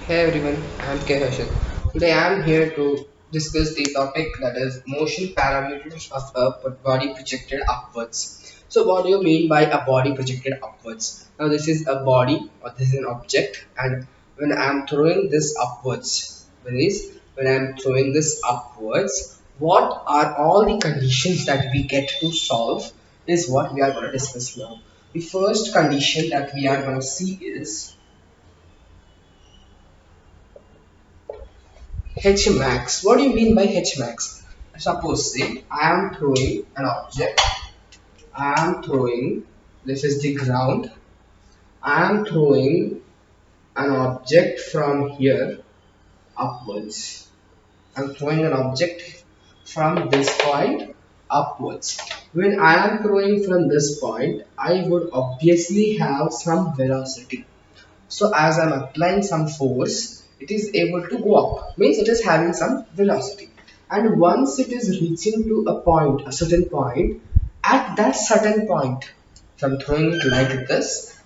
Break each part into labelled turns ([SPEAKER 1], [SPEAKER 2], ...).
[SPEAKER 1] Hey everyone, I'm K.Harshith. Today I'm here to discuss the topic that is motion parameters of a body projected upwards. So what do you mean by a body projected upwards? Now this is a body or this is an object, and when I'm throwing this upwards, when I'm throwing this upwards, what are all the conditions that we get to solve is what we are going to discuss now. The first condition that we are going to see is H max. What do you mean by H max? Suppose say I am throwing an object. I am throwing, this is the ground. I am throwing an object from here upwards. I'm throwing an object from this point upwards. When I am throwing from this point, I would obviously have some velocity. So as I'm applying some force, it is able to go up. Means it is having some velocity. And once it is reaching to a point, a certain point, at that certain point, so I'm throwing it like this,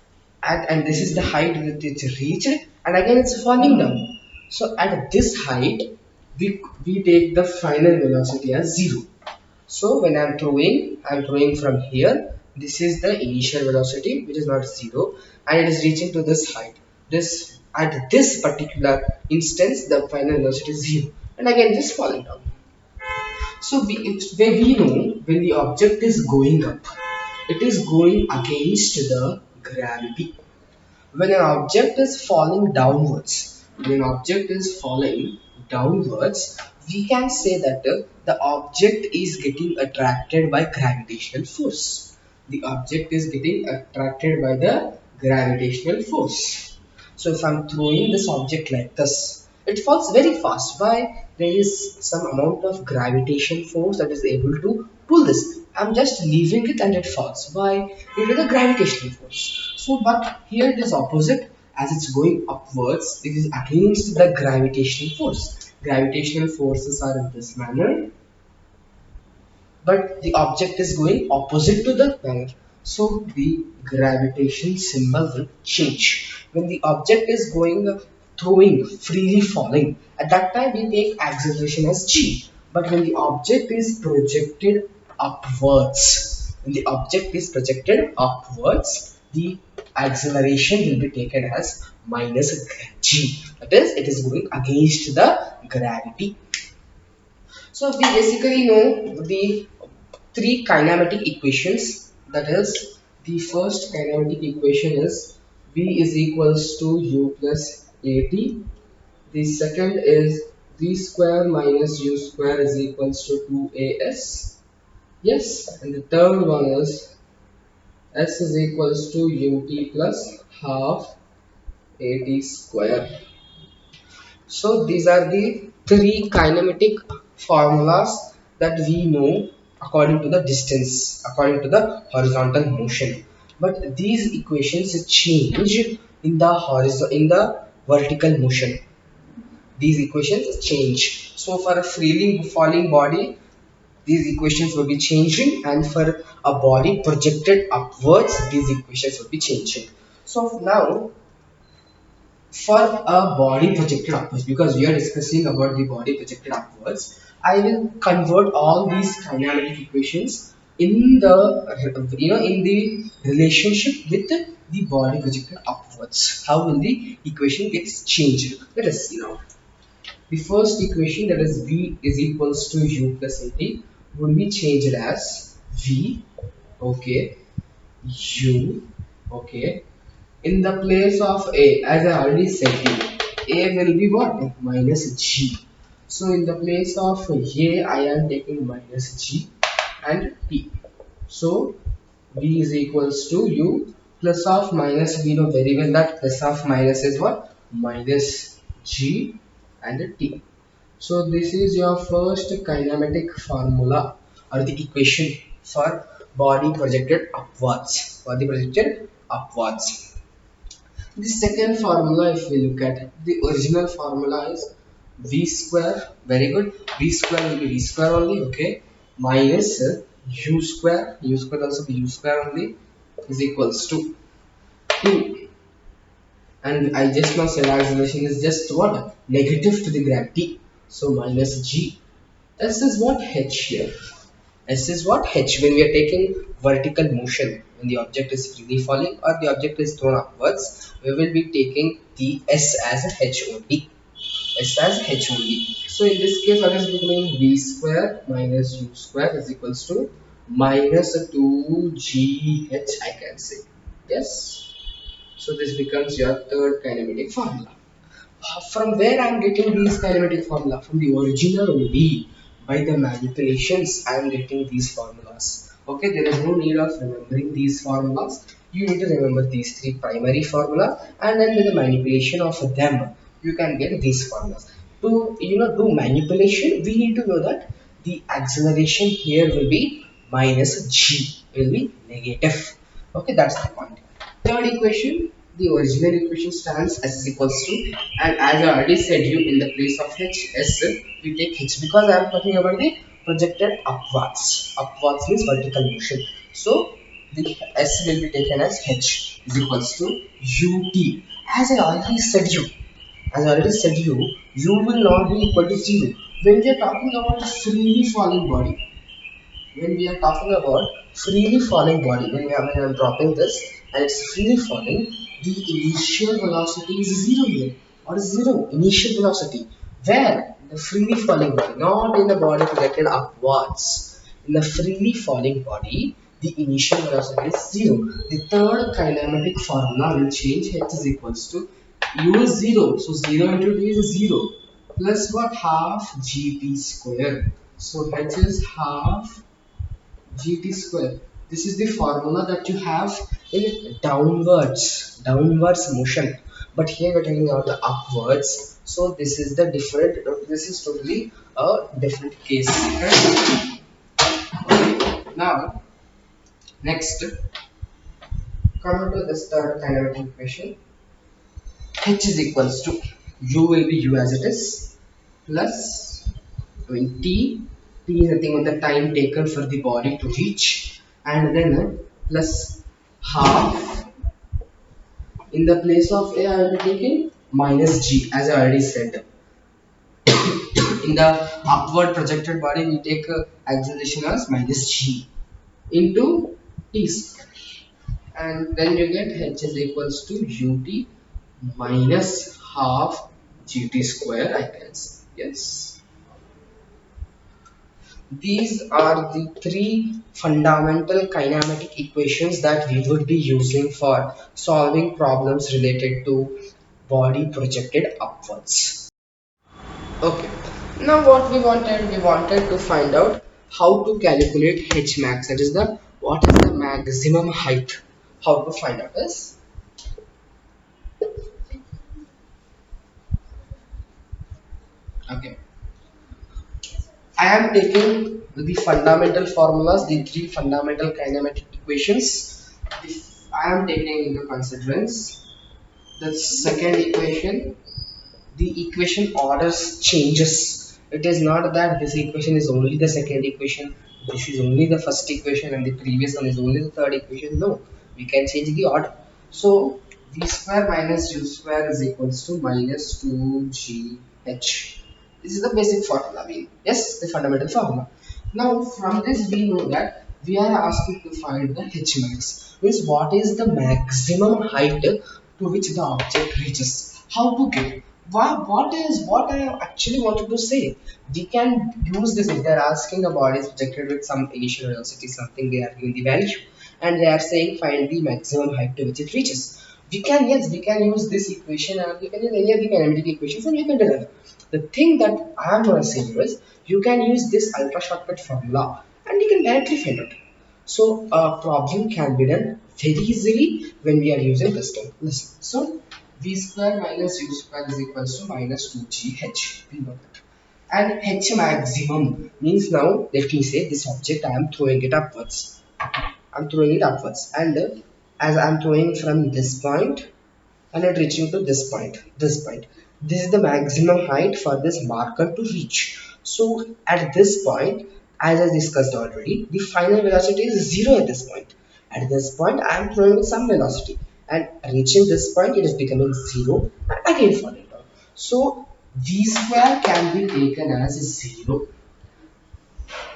[SPEAKER 1] and this is the height that it's reached, and again it's falling down. So at this height, we take the final velocity as 0. So when I'm throwing from here. This is the initial velocity, which is not 0, and it is reaching to this height. This at this particular instance, the final velocity is 0, and again just falling down. So where we know when the object is going up, it is going against the gravity. When an object is falling downwards, when an object is falling downwards, we can say that the object is getting attracted by gravitational force. The object is getting attracted by the gravitational force. So if I'm throwing this object like this, it falls very fast. Why? There is some amount of gravitation force that is able to pull this. I'm just leaving it and it falls. Why? Due to the gravitational force. So, but here it is opposite. As it's going upwards, it is against the gravitational force. Gravitational forces are in this manner, but the object is going opposite to the manner. So the gravitation symbol will change. When the object is going throwing, freely falling, at that time we take acceleration as g. But when the object is projected upwards, the acceleration will be taken as minus g. That is, it is going against the gravity. So we basically know the three kinematic equations. That is, the first kinematic equation is V is equals to U plus AT. The second is V square minus U square is equals to 2AS. Yes, and the third one is S is equals to UT plus half AT square. So these are the three kinematic formulas that we know according to the distance, according to the horizontal motion. But these equations change in the vertical motion. These equations change. So for a freely falling body, these equations will be changing, and for a body projected upwards, these equations will be changing. So now for a body projected upwards, because we are discussing about the body projected upwards, I will convert all these kinematic equations in the in the relationship with the body projected upwards. How will the equation gets changed? Let us see now. The first equation, that is V is equals to U plus AT, would be changed as V, okay, U, okay. In the place of A, as I already said you, A will be what? Minus G. So in the place of A, I am taking minus G and T. So V is equals to U plus of minus. We know very well that plus of minus is what? Minus G and T. So this is your first kinematic formula or the equation for body projected upwards. Body projected upwards. The second formula, if we look at the original formula, is v square. Very good. V square will be v square only. Okay. Minus u square. U square also be u square only is equals to 2. And I just now said acceleration is just what? Negative to the gravity. So minus g. This is what h here. S is what? H. When we are taking vertical motion, when the object is freely falling or the object is thrown upwards, we will be taking the S as a H only. S as H only. So in this case, what is becoming V square minus U square is equals to minus 2GH, I can say. Yes. So this becomes your third kinematic formula. From where I am getting these kinematic formula? From the original only. By the manipulations, I am getting these formulas. Okay, there is no need of remembering these formulas. You need to remember these three primary formula, and then with the manipulation of them, you can get these formulas. To do manipulation, we need to know that the acceleration here will be minus g, will be negative. Okay, that's the point. Third equation, the original equation stands s is equals to, and as I already said you, in the place of h, s, we take h because I am talking about the projected upwards. Upwards means vertical motion. So the s will be taken as h is equals to ut. As I already said you, u will not be equal to 0. When we are talking about a freely falling body, when we are talking about freely falling body, when I'm dropping this and it's freely falling, the initial velocity is zero here. What is zero? Initial velocity. Where? The freely falling body, not in the body projected upwards. In the freely falling body, the initial velocity is zero. The third kinematic formula will change. H is equals to u is zero. So zero into d is zero. Plus what? Half gt square. So h is half gt square. This is the formula that you have in downwards motion. But here we're talking about the upwards. So this is the different. This is totally a different case. Right? Now, next, come to this third kinematic equation. H is equals to u will be u as it is plus t. T is nothing but the time taken for the body to reach, and then plus half. In the place of a, I will be taking minus g, as I already said. In the upward projected body, we take acceleration as minus g into t square, and then you get h is equals to ut minus half gt square, I can say. Yes. These are the three fundamental kinematic equations that we would be using for solving problems related to body projected upwards. Okay. Now what we wanted to find out how to calculate H max. That is the what is the maximum height. How to find out this? Okay. I am taking the fundamental formulas, the three fundamental kinematic equations. If I am taking into consideration the second equation, the equation orders changes. It is not that this equation is only the second equation, this is only the first equation, and the previous one is only the third equation. No, we can change the order. So v square minus u square is equals to minus 2gh. This is the basic formula. Yes, the fundamental formula. Now from this we know that we are asked to find the h max. Means what is the maximum height to which the object reaches. How to get? What I actually wanted to say? We can use this if they're asking the body is projected with some initial velocity, something they are giving the value, and they are saying find the maximum height to which it reaches. We can use this equation, and we can use any of the kinematic equations, and you can derive. The thing that I am going to say is you can use this ultra shortcut formula, and you can directly find out. So a problem can be done very easily when we are using this term. Listen. So v square minus u square is equals to minus 2gh. We know that. And h maximum means, now let me say this object I am throwing it upwards. I'm throwing it upwards, and as I'm throwing from this point and it reaching to this point. This is the maximum height for this marker to reach. So at this point, as I discussed already, the final velocity is zero at this point. At this point, I am throwing with some velocity, and reaching this point it is becoming 0 and again falling down. So v square can be taken as 0.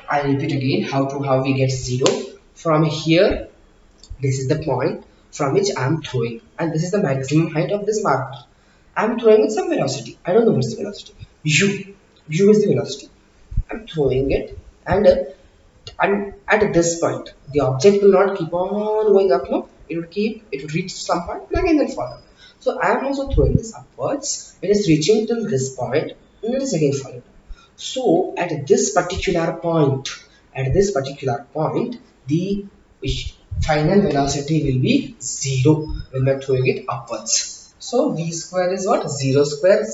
[SPEAKER 1] I repeat again how we get 0. From here, this is the point from which I am throwing, and this is the maximum height of this marker. I am throwing with some velocity. I don't know what's the velocity. U is the velocity. I'm throwing it, and at this point, the object will not keep on going up. No, it would reach some point and again then fall down. So I am also throwing this upwards. It is reaching till this point, and it is again falling down. So at this particular point, the final velocity will be 0 when we are throwing it upwards. So v square is what? 0 square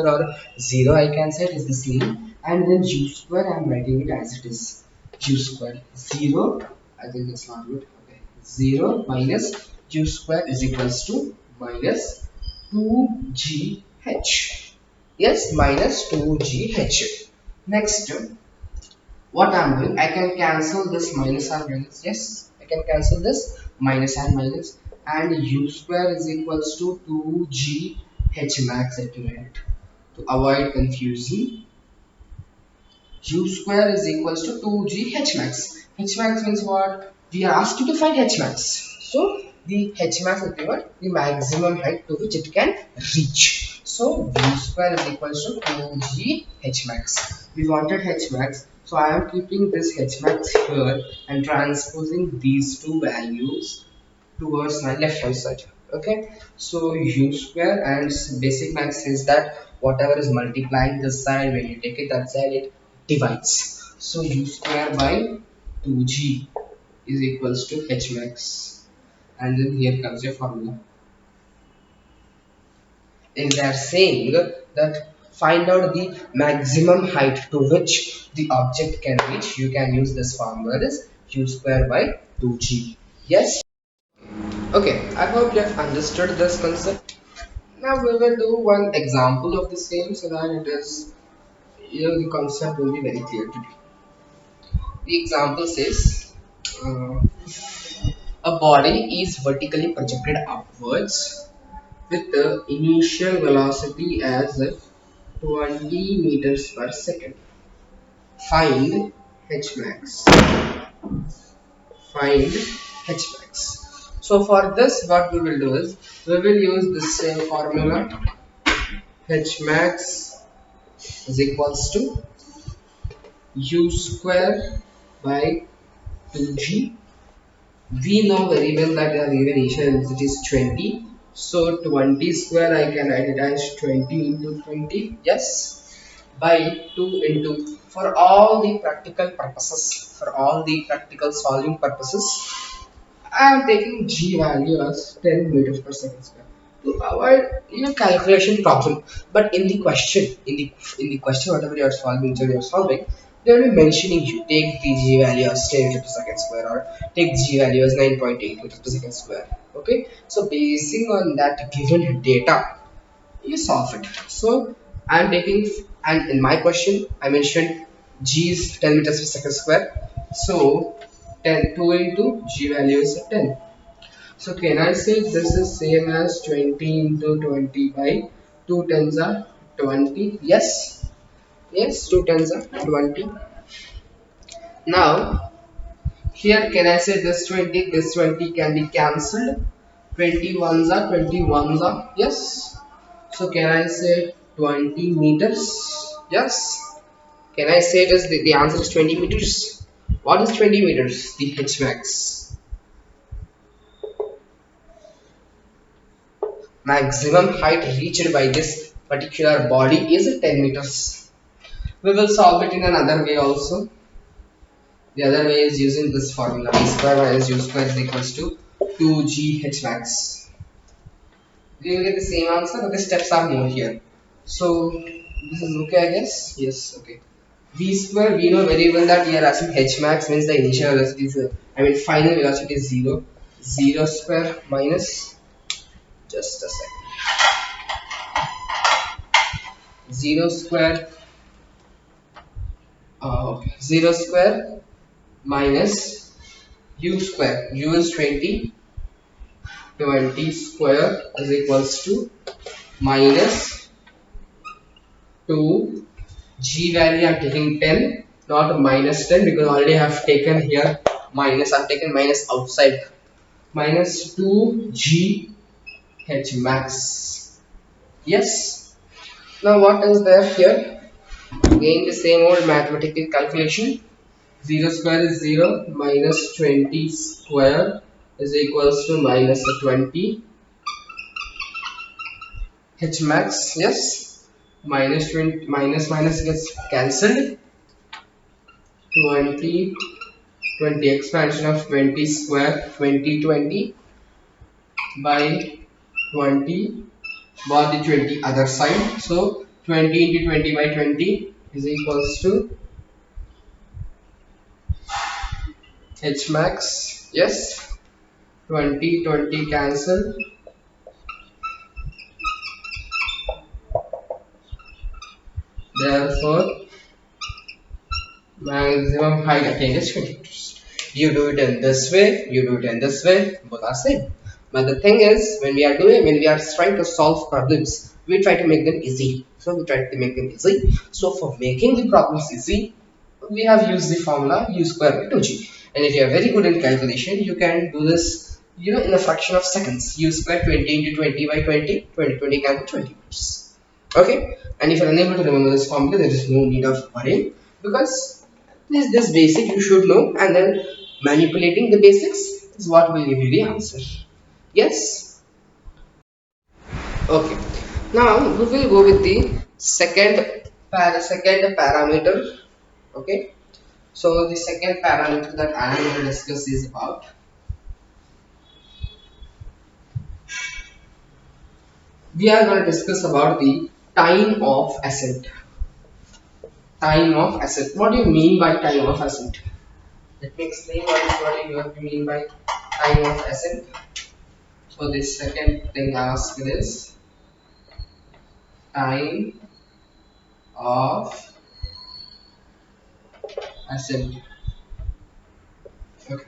[SPEAKER 1] or 0 I can say it is the same, and then u square I am writing it as it is. U square 0, I think that's not good. Okay, 0 minus u square is equals to minus 2gh. Yes, minus 2gh. Next, what I'm doing, I can cancel this minus and minus. Yes, I can cancel this minus and minus, and u square is equals to 2g h max at the end. To avoid confusion, u square is equals to 2g h max. H max means what? We are asked you to find h max. So the h max is what? The maximum height to which it can reach. So u square is equals to 2g h max. We wanted h max. So I am keeping this h max here and transposing these two values towards my left hand side. Okay, so u square and basic max says that whatever is multiplying this side, when you take it that side, it divides. So u square by 2g is equals to h max, and then here comes your formula. If they are saying that find out the maximum height to which the object can reach, you can use this formula, that is u square by 2g. Yes. Okay, I hope you have understood this concept. Now we will do one example of the same so that it is, the concept will be very clear to you. The example says uh, a body is vertically projected upwards with the initial velocity as 20 meters per second. Find h max. Find h max. So for this, what we will do is we will use the same formula. H max is equals to u square by 2g. We know very well that our given initial velocity is 20. So 20 square I can write it as 20 into 20. Yes. By 2 into, for all the practical purposes, for all the practical solving purposes, I am taking g value as 10 meters per second square to avoid calculation problem. But in the question, in the question, whatever you are solving, they will be mentioning you take the g value as 10 meters per second square or take g value as 9.8 meters per second square. Okay, so basing on that given data, you solve it. So I'm taking, and in my question I mentioned g is 10 meters per second square. So 2 into g value is 10. So can I say this is same as 20 into 20 by 2 tens are 20? Yes. Yes, 2 tens are 20. Now here can I say this 20 can be cancelled. 20 ones are 20 ones are, yes. So can I say 20 meters? Yes. Can I say it as the answer is 20 meters? What is 20 meters? The H max. Maximum height reached by this particular body is 10 meters. We will solve it in another way also. The other way is using this formula, v square minus u square is equals to 2g h max. You will get the same answer, but the steps are more here. So this is okay, I guess. Yes, okay. V square, we know very well that we are asking h max means the initial velocity is, final velocity is 0. 0 square minus, just a second. 0 square, okay. 0 square minus u square. U is 20. 20 square is equals to minus 2 g value. I'm taking 10, not minus 10, because already I have taken here minus. I've taken minus outside. Minus 2 g h max. Yes. Now what is there here? Again the same old mathematical calculation. 0 square is 0, minus 20 square is equals to minus 20 h max. Yes. Minus 20, minus minus gets cancelled. 20 20 expansion of 20 square, 20 by 20, bar the 20 other side. So 20 into 20 by 20 is equals to h max. Yes. 20 cancel. Therefore maximum height attained is 20 meters. You do it in this way, you do it in this way, both are same. But the thing is, when we are trying to solve problems, we try to make them easy. So we try to make them easy. So for making the problems easy, we have used the formula u square by 2g. And if you are very good in calculation, you can do this, in a fraction of seconds. U square 20 into 20 by 20, 20 can be 20 meters. Okay, and if you are unable to remember this formula, there is no need of worrying, because this basic you should know, and then manipulating the basics is what will give you the answer. Yes. Okay. Now we will go with the second parameter. Okay. So the second parameter that I am going to discuss is about, we are going to discuss about the time of ascent. Time of ascent. What do you mean by time of ascent? Let me explain what you mean by time of ascent. So the second thing asked is time of ascent. Okay.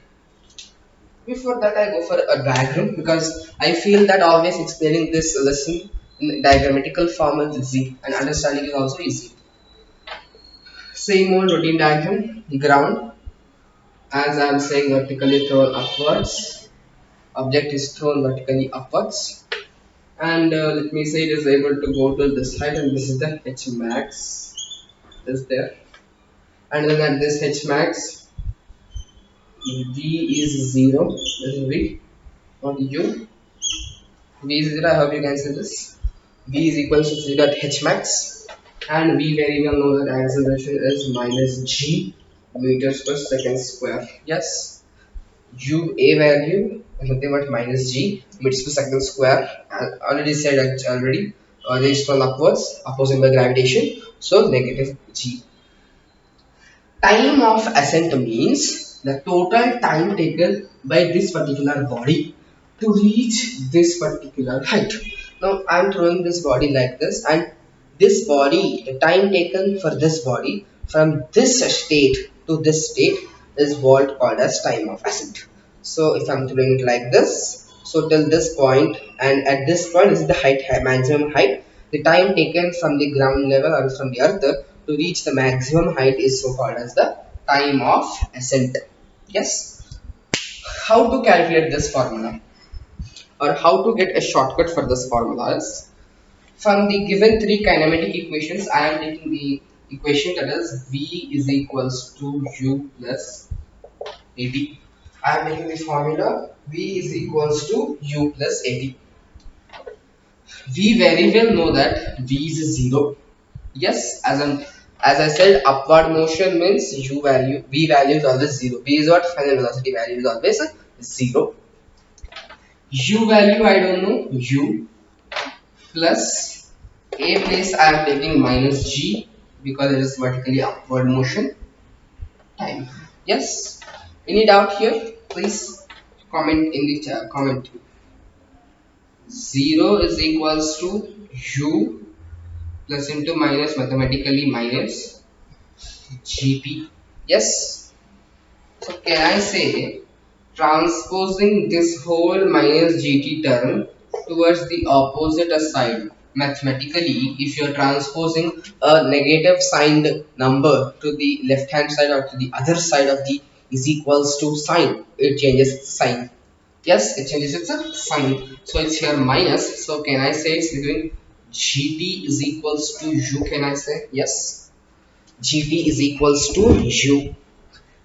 [SPEAKER 1] Before that, I go for a diagram, because I feel that always explaining this lesson in diagrammatical form is easy and understanding is also easy. Same old routine diagram. The ground, as I am saying, vertically thrown upwards. Object is thrown vertically upwards, and let me say it is able to go to this height, and this is the h max is there. And then at this h max, v is 0. This is v, not u. V is 0. I hope you can see this. V is equals to 0 at h max, and we very well know that acceleration is minus g meters per second square. Yes. U a value nothing but minus g meters per second square. I already said already. They is from upwards, opposing the gravitation. So negative g. Time of ascent means the total time taken by this particular body to reach this particular height. Now I am throwing this body like this, and this body, the time taken for this body from this state to this state is what called as time of ascent. So if I am throwing it like this, so till this point, and at this point is the maximum height. The time taken from the ground level or from the earth to reach the maximum height is so called as the time of ascent. Yes. How to calculate this formula, or how to get a shortcut for this formula is, from the given three kinematic equations, I am taking the equation that is v is equals to u plus at. I am making the formula v is equals to u plus at. We very well know that v is 0. Yes, as I said, upward motion means v value is always 0. V is what? Final velocity value is always 0. U value I don't know, u plus a place I am taking minus g, because it is vertically upward motion time. Yes. Any doubt here? Please comment in the comment. 0 is equals to u plus into minus, mathematically minus gp. Yes. So can I say transposing this whole minus gt term towards the opposite side. Mathematically, if you're transposing a negative signed number to the left hand side or to the other side of the is equals to sign, it changes its sign. Yes, it changes its sign. So it's here minus. So can I say it's between gt is equals to u? Can I say yes? gt is equals to u.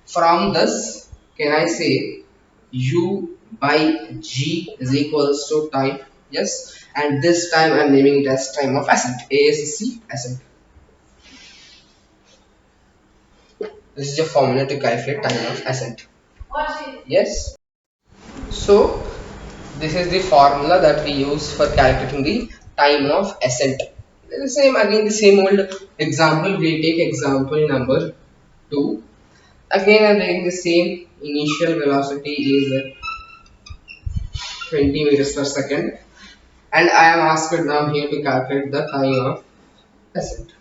[SPEAKER 1] From this, can I say u by g is equals to time? Yes, and this time I'm naming it as time of ascent. ASC ascent. This is your formula to calculate time of ascent. Yes. So this is the formula that we use for calculating the time of ascent. The same again, the same old example. We take example number 2. Again, I'm taking the same initial velocity is 20 meters per second, and I am asked now here to calculate the time of ascent.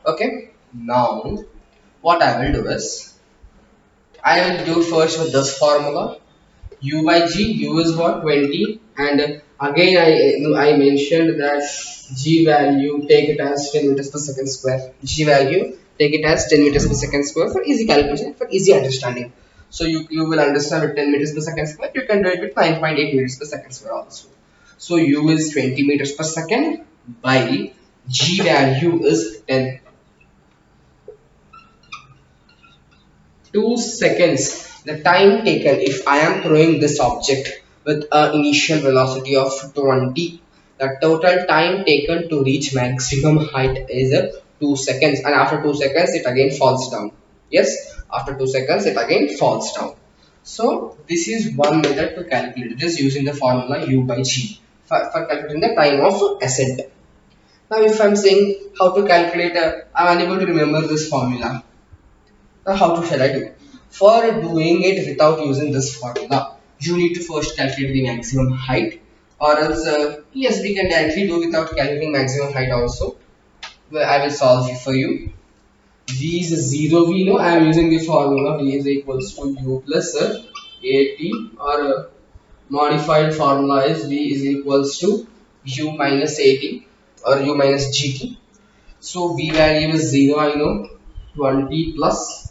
[SPEAKER 1] Okay, now what I will do is I will do first with this formula. U by g, u is what, 20, and again I mentioned that g value take it as 10 meters per second square. G value take it as 10 meters per second square for easy calculation, for easy understanding. So you will understand with 10 meters per second square, you can do it with 9.8 meters per second square also. So u is 20 meters per second by g value is 10. 2 seconds, the time taken if I am throwing this object with an initial velocity of 20, the total time taken to reach maximum height is 2 seconds, and after 2 seconds it again falls down. Yes, after 2 seconds it again falls down. So this is one method to calculate, just using the formula u by g for calculating the time of ascent. Now if I'm saying how to calculate, I'm unable to remember this formula. Now, how to shall I do? For doing it without using this formula, you need to first calculate the maximum height, or else yes, we can directly do without calculating maximum height also. Well, I will solve it for you. V is 0. We know I am using the formula V is equals to U plus AT, or modified formula is V is equals to U minus AT or U minus GT. So V value is 0. I know 20 plus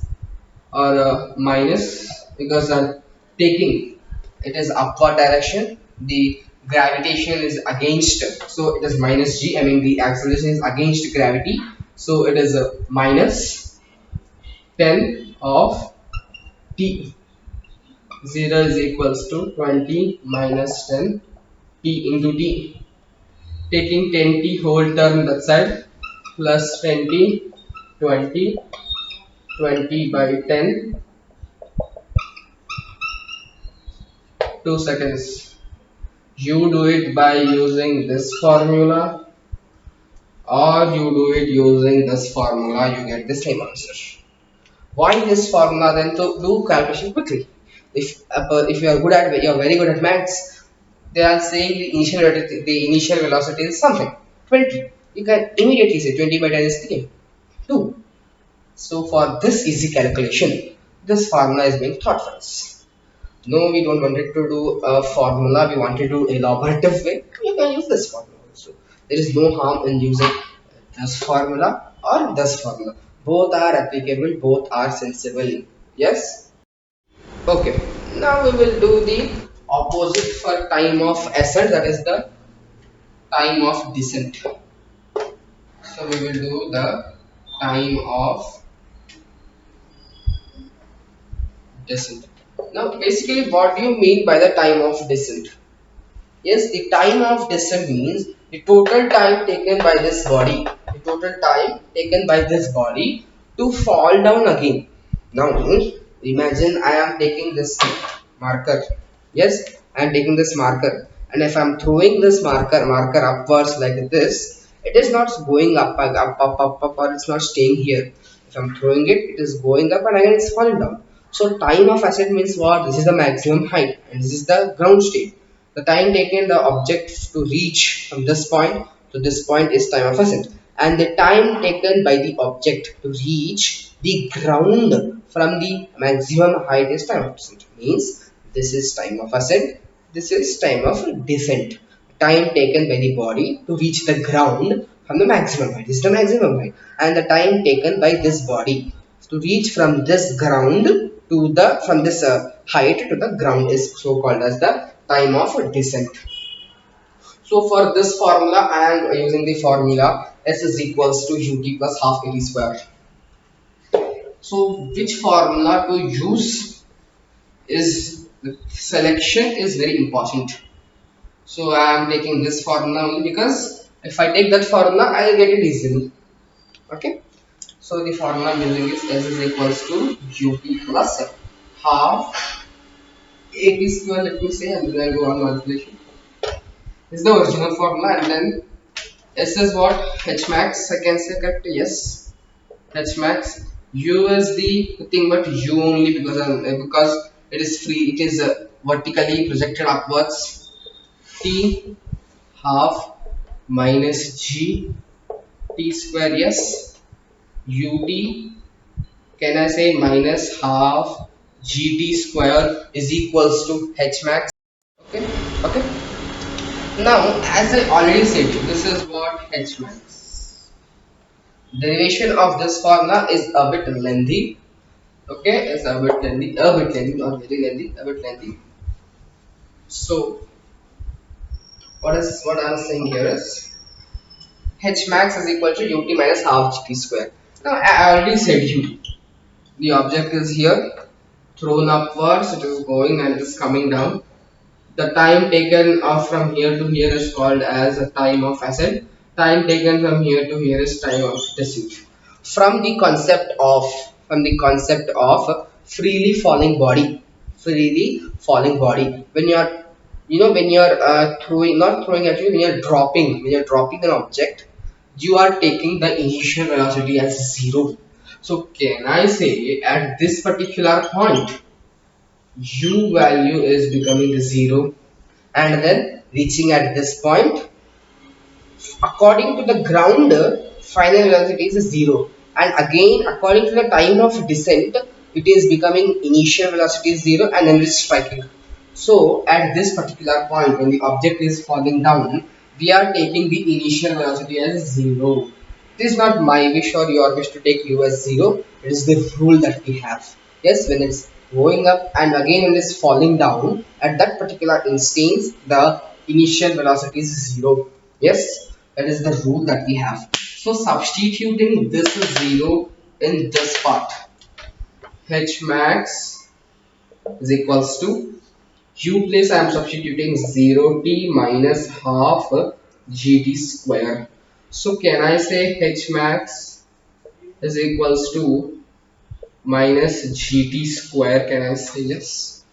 [SPEAKER 1] or minus, because I'm taking it is upward direction, the gravitation is against, so it is minus g. I mean the acceleration is against gravity, so it is a minus 10 of t. 0 is equals to 20 minus 10 t into t, taking 10t whole term that side plus 20 20 20 by 10, 2 seconds. You do it by using this formula, or you do it using this formula, you get the same answer. Why this formula? Then to do calculation quickly. If you are good at, you are very good at maths, they are saying the initial velocity is something 20, you can immediately say 20 by 10 is 3 2. So for this easy calculation, this formula is being taught for us. No, we don't want it to do a formula, we want to do elaborative way, you can use this formula also. There is no harm in using this formula or this formula. Both are applicable, both are sensible. Yes. Okay, now we will do the opposite for time of ascent, that is the time of descent. So we will do the time of descent. Now basically what do you mean by the time of descent? Yes, the time of descent means the total time taken by this body, the total time taken by this body to fall down again. Now, imagine I am taking this marker. Yes, I am taking this marker, and if I am throwing this marker upwards like this, it is not going up, or it's not staying here. If I'm throwing it, it is going up and again it's falling down. So time of ascent means what? This is the maximum height and this is the ground state. The time taken the object to reach from this point to this point is time of ascent, and the time taken by the object to reach the ground from the maximum height is time of ascent. Means This is time of ascent. This is time of descent. Time taken by the body to reach the ground from the maximum height. This is the maximum height. And the time taken by this body to reach from this ground to the from this height to the ground is so called as the time of descent. So for this formula, I am using the formula S is equals to ut plus half at square. So which formula to use is the selection is very important. So I am taking this formula only because if I take that formula, I will get it easily. Okay. So the formula I'm using is S is equals to ut plus half at square. Let me say, and then I go on multiplication. This is the original formula, and then S is what? H max. I can say correct. Yes. H max. U is the thing, but U only because it is free. It is vertically projected upwards. T half minus G T square. Yes. Ut. Can I say minus half GT square is equals to H max? Okay. Okay. Now, as I already said, this is what H max. Derivation of this formula is a bit lengthy. Okay, it's a bit lengthy, not very lengthy, a bit lengthy. So, what I'm saying here is H max is equal to ut minus half gt square. Now, I already said you. The object is here, thrown upwards, it is going and it is coming down. The time taken from here to here is called as a time of ascent. Time taken from here to here is time of descent. From the concept of freely falling body, When you are, when you are throwing, not throwing actually, when you are dropping an object, you are taking the initial velocity as zero. So can I say at this particular point, u value is becoming zero, and then reaching at this point, according to the ground, final velocity is zero, and again according to the time of descent, it is becoming initial velocity is zero, and then it's striking. So at this particular point, when the object is falling down, we are taking the initial velocity as zero. It is not my wish or your wish to take u as zero. It is the rule that we have. Yes, when it's going up and again when it's falling down, at that particular instance, the initial velocity is zero. Yes, that is the rule that we have. So substituting this zero in this part, h max is equals to u place I am substituting 0 t minus half gt square. So can I say h max is equals to minus gt square? Can I say yes?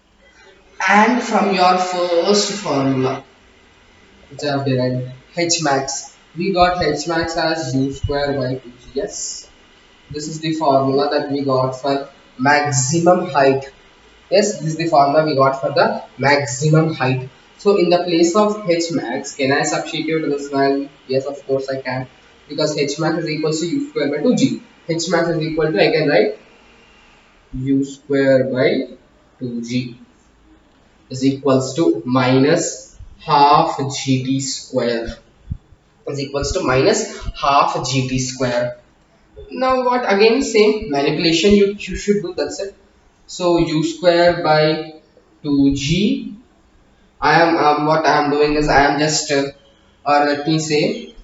[SPEAKER 1] And from your first formula which I have derived, h max, we got h max as u square by 2g. Yes, this is the formula that we got for maximum height. Yes, this is the formula we got for the maximum height. So in the place of h max, can I substitute this value? Yes, of course I can, because h max is equal to u square by 2g. H max is equal to, I can write u square by 2g is equals to minus half gt square, is equals to minus half gt square. Now what, again same manipulation you should do, that's it. So u square by 2g, I am what I am doing is I am just or let me say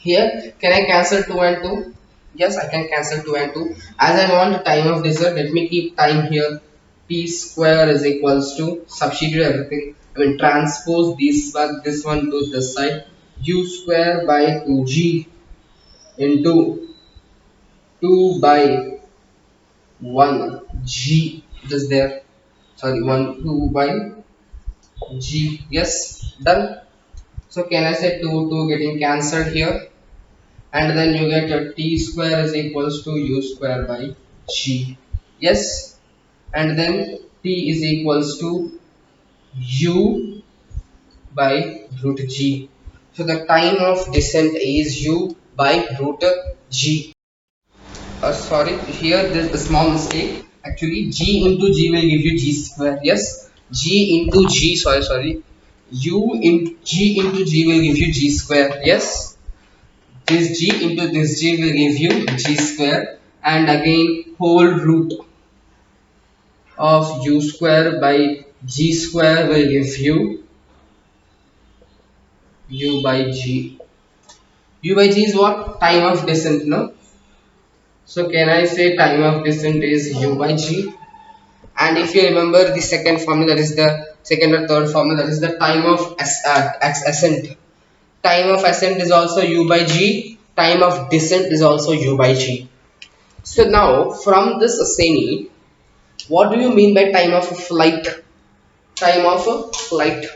[SPEAKER 1] here, can I cancel 2 and 2? Yes, I can cancel 2 and 2. As I want the time of desert, let me keep time here. T square is equals to, substitute everything, I mean transpose this one to this side, u square by 2g into 2 by 1 g, it is there, sorry, 1 2 by g. Yes, done. So can I say 2 2 getting cancelled here, and then you get a t square is equals to u square by g. Yes, and then t is equals to u by root g. So the time of descent is u by root g. Sorry, here there's a small mistake. Actually, g into g will give you g square. Yes, G into G, sorry, U in G into G will give you G square. Yes, this G into this G will give you G square, and again whole root of U square by G square will give you U by G. U by G is what? Time of descent, no? So can I say time of descent is U by G? And if you remember the second formula, that is the second or third formula, that is the time of ascent. Time of ascent is also U by G. Time of descent is also U by G. So now from this Aseni, what do you mean by time of flight? Time of flight.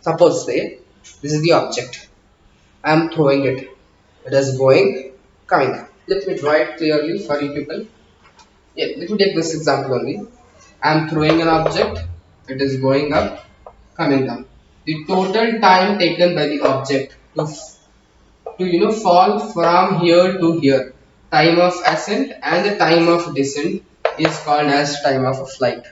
[SPEAKER 1] Suppose say this is the object. I am throwing it. It is going, coming. Let me draw it clearly for you people. Yeah, let me take this example only. I am throwing an object. It is going up, coming down. The total time taken by the object to fall from here to here, time of ascent and the time of descent is called as time of flight.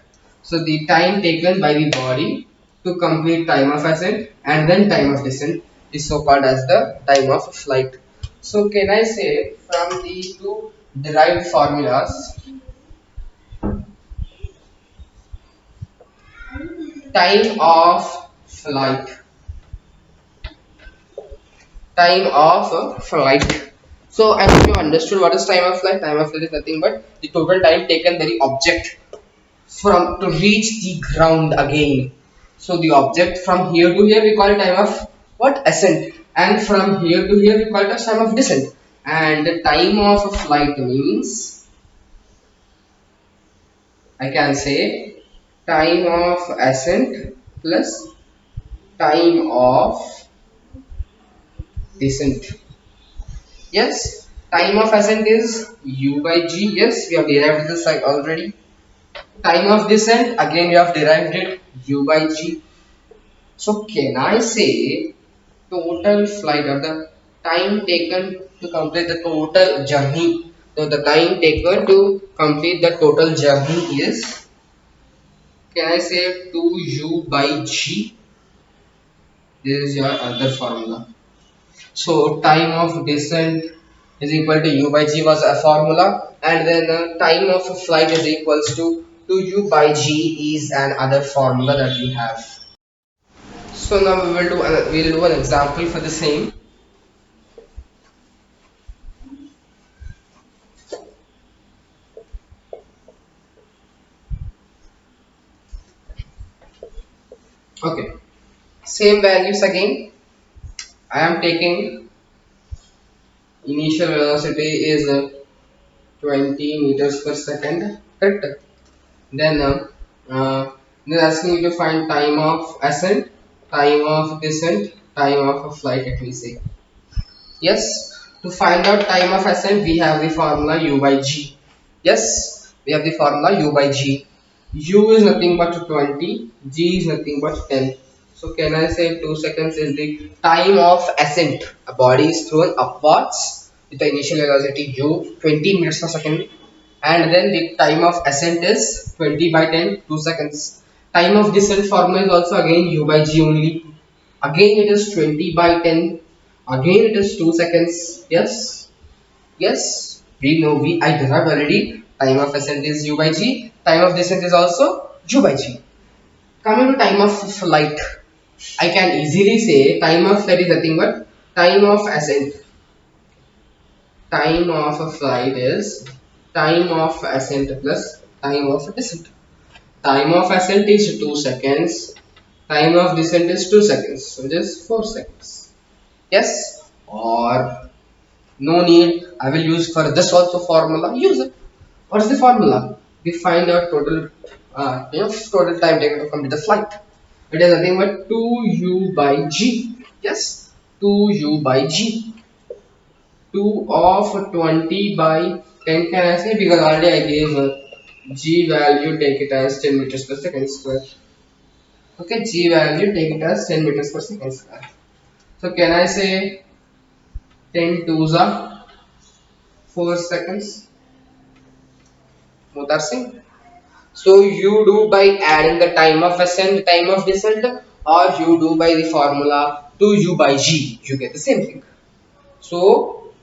[SPEAKER 1] So the time taken by the body to complete time of ascent and then time of descent is so called as the time of flight. So can I say from the two derived formulas, time of flight, time of flight. So I hope you understood what is time of flight. Time of flight is nothing but the total time taken by the object from to reach the ground again. So the object from here to here we call it time of what? Ascent, and from here to here we call it as time of descent. And the time of flight means I can say time of ascent plus time of descent. Yes, time of ascent is U by G. Yes, we have derived this like already. Time of descent, again we have derived it U by G. So can I say total flight or the time taken to complete the total journey? So the time taken to complete the total journey is, can I say 2U by G? This is your other formula. So time of descent is equal to U by G was a formula, and then time of flight is equals to 2U by G is an other formula that we have. So now we will do an example for the same. Okay, same values again. I am taking initial velocity is 20 meters per second, correct? Then then asking you to find time of ascent, time of descent, time of flight. Let me say. Yes, to find out time of ascent, we have the formula U by G. Yes, we have the formula U by G. U is nothing but 20, G is nothing but 10. So can I say 2 seconds is the time of ascent? A body is thrown upwards with the initial velocity U, 20 meters per second, and then the time of ascent is 20 by 10, 2 seconds. Time of descent formula is also again U by G only. Again it is 20 by 10. Again it is 2 seconds. Yes. Yes. We know I derived already. Time of ascent is U by G. Time of descent is also U by G. Coming to time of flight, I can easily say time of flight is nothing but time of ascent. Time of flight is time of ascent plus time of descent. Time of ascent is 2 seconds. Time of descent is 2 seconds. So just 4 seconds. Yes, or no need, I will use for this also formula. Use it. What is the formula? We find out total total time taken to complete the flight. It is nothing but 2U by G. Yes, 2U by G. 2 of 20 by 10, can I say, because already I gave G value, take it as 10 meters per second square. Okay, G value, take it as 10 meters per second square. So can I say 10 twos are 4 seconds? Mutar Singh. So you do by adding the time of ascent, time of descent, or you do by the formula 2u by g. You get the same thing. So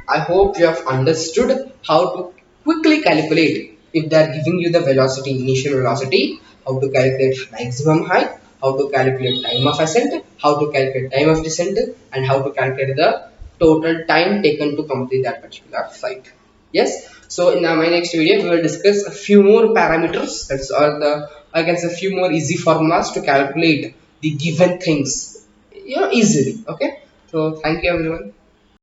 [SPEAKER 1] I hope you have understood how to quickly calculate if they are giving you the velocity, initial velocity, how to calculate maximum height, how to calculate time of ascent, how to calculate time of descent, and how to calculate the total time taken to complete that particular flight. Yes. So in my next video, we will discuss a few more parameters. That's all the I can say a few more easy formulas to calculate the given things, easily. Okay. So thank you everyone.